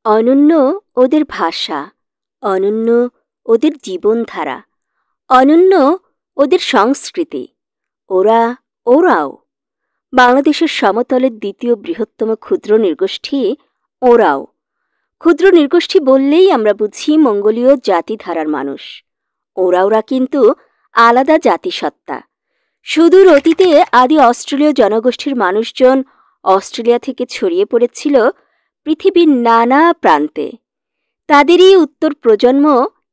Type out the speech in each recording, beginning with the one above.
অনন্য ওদের ভাষা, অনন্য ওদের জীবনধারা, অনন্য ওদের সংস্কৃতি। ওরাও বাংলাদেশের সমতলের দ্বিতীয় বৃহত্তম ক্ষুদ্র নৃগোষ্ঠী। ওরাও ক্ষুদ্র নৃগোষ্ঠী বললেই আমরা বুঝি মঙ্গোলীয় জাতিধারার মানুষ। ওরা কিন্তু আলাদা জাতিসত্তা। সুদূর অতীতে আদি অস্ট্রেলীয় জনগোষ্ঠীর মানুষজন অস্ট্রেলিয়া থেকে ছড়িয়ে পড়েছিল পৃথিবীর নানা প্রান্তে। তাদেরই উত্তর প্রজন্ম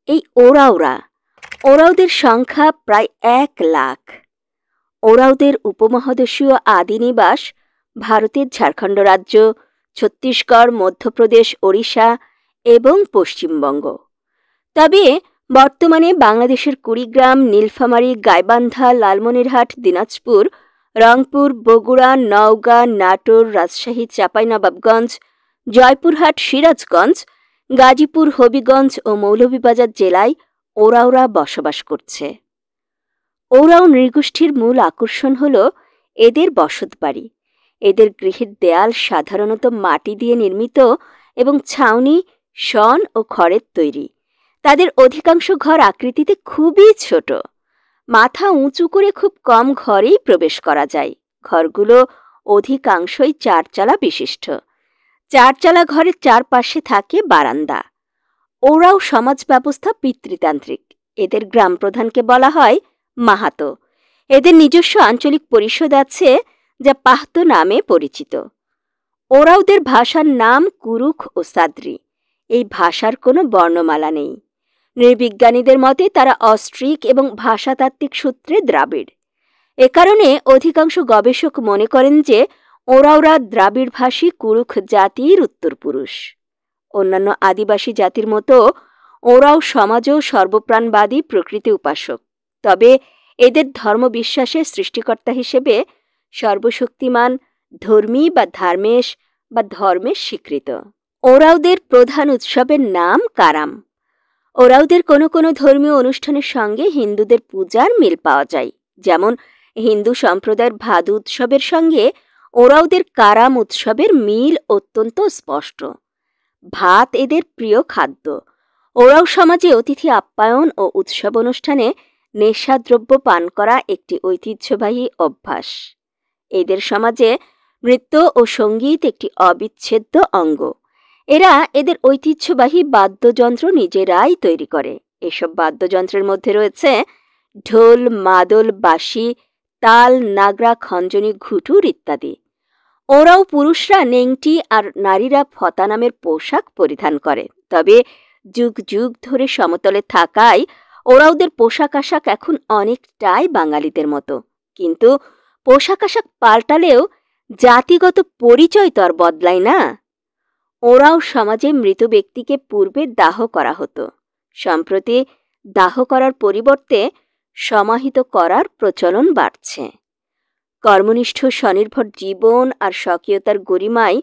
এই ওরাওদের সংখ্যা প্রায় 1 লাখ। ওরাওদের উপমহাদেশীয় আদি নিবাস ভারতের ঝাড়খণ্ড রাজ্য, ছত্তিশগড়, মধ্যপ্রদেশ, ওড়িশা এবং পশ্চিমবঙ্গ। তবে বর্তমানে বাংলাদেশের কুড়িগ্রাম, নীলফামারী, গাইবান্ধা, লালমনিরহাট, দিনাজপুর, রংপুর, বগুড়া, নওগাঁ, নাটোর, রাজশাহী, চাঁপাইনবাবগঞ্জ, জয়পুরহাট, সিরাজগঞ্জ, গাজীপুর, হবিগঞ্জ ও মৌলভীবাজার জেলায় ওরাওরা বসবাস করছে। ওরাও নৃগোষ্ঠীর মূল আকর্ষণ হল এদের বসতবাড়ি। এদের গৃহের দেয়াল সাধারণত মাটি দিয়ে নির্মিত এবং ছাউনি শন ও খড়ের তৈরি। তাদের অধিকাংশ ঘর আকৃতিতে খুবই ছোট। মাথা উঁচু করে খুব কম ঘরেই প্রবেশ করা যায়। ঘরগুলো অধিকাংশই 4 চালা বিশিষ্ট। 4 চালা ঘরের চারপাশে থাকে বারান্দা। ওরাও সমাজ ব্যবস্থা পিতৃতান্ত্রিক। এদের গ্রাম প্রধানকে বলা হয় মাহাতো। এদের নিজস্ব আঞ্চলিক পরিষদ আছে যা পাহতো নামে পরিচিত। ওরাওদের ভাষার নাম কুরুখ ও সাদ্রি। এই ভাষার কোনো বর্ণমালা নেই। নৃবিজ্ঞানীদের মতে তারা অস্ট্রিক এবং ভাষাতাত্ত্বিক সূত্রে দ্রাবিড়। এ কারণে অধিকাংশ গবেষক মনে করেন যে ওরাওরা দ্রাবিড়ভাষী কুরুখ জাতির উত্তরপুরুষ। অন্যান্য আদিবাসী জাতির মতো ওরাও সমাজও সর্বপ্রাণবাদী প্রকৃতি উপাসক। তবে এদের ধর্মবিশ্বাসের সৃষ্টিকর্তা হিসেবে সর্বশক্তিমান ধর্মী বা ধর্মের স্বীকৃত। ওরাওদের প্রধান উৎসবের নাম কারাম। ওরাওদের কোনো কোনো ধর্মীয় অনুষ্ঠানের সঙ্গে হিন্দুদের পূজার মিল পাওয়া যায়। যেমন হিন্দু সম্প্রদায়ের ভাদু উৎসবের সঙ্গে ওরাওদের কারাম উৎসবের মিল অত্যন্ত স্পষ্ট। ভাত এদের প্রিয় খাদ্য। ওরাও সমাজে অতিথি আপ্যায়ন ও উৎসব অনুষ্ঠানে নেশাদ্রব্য পান করা একটি ঐতিহ্যবাহী অভ্যাস। এদের সমাজে নৃত্য ও সঙ্গীত একটি অবিচ্ছেদ্য অঙ্গ। এরা এদের ঐতিহ্যবাহী বাদ্যযন্ত্র নিজেরাই তৈরি করে। এসব বাদ্যযন্ত্রের মধ্যে রয়েছে ঢোল, মাদল, বাঁশি, তাল, নাগরা, খঞ্জনি, ঘুটুর ইত্যাদি। ওরাও পুরুষরা নেংটি আর নারীরা ফতা নামের পোশাক পরিধান করে। তবে যুগ যুগ ধরে সমতলে থাকায় ওরাওদের পোশাক আশাক এখন অনেকটাই বাঙালিদের মতো। কিন্তু পোশাক আশাক পাল্টালেও জাতিগত পরিচয় তো আর বদলায় না। ওরাও সমাজে মৃত ব্যক্তিকে পূর্বে দাহ করা হতো। সম্প্রতি দাহ করার পরিবর্তে সমাহিত করার প্রচলন বাড়ছে। কর্মনিষ্ঠ স্বনির্ভর জীবন আর স্বকীয়তার গরিমায়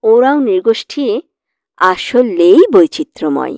ওরাও নৃগোষ্ঠী আসলেই বৈচিত্র্যময়।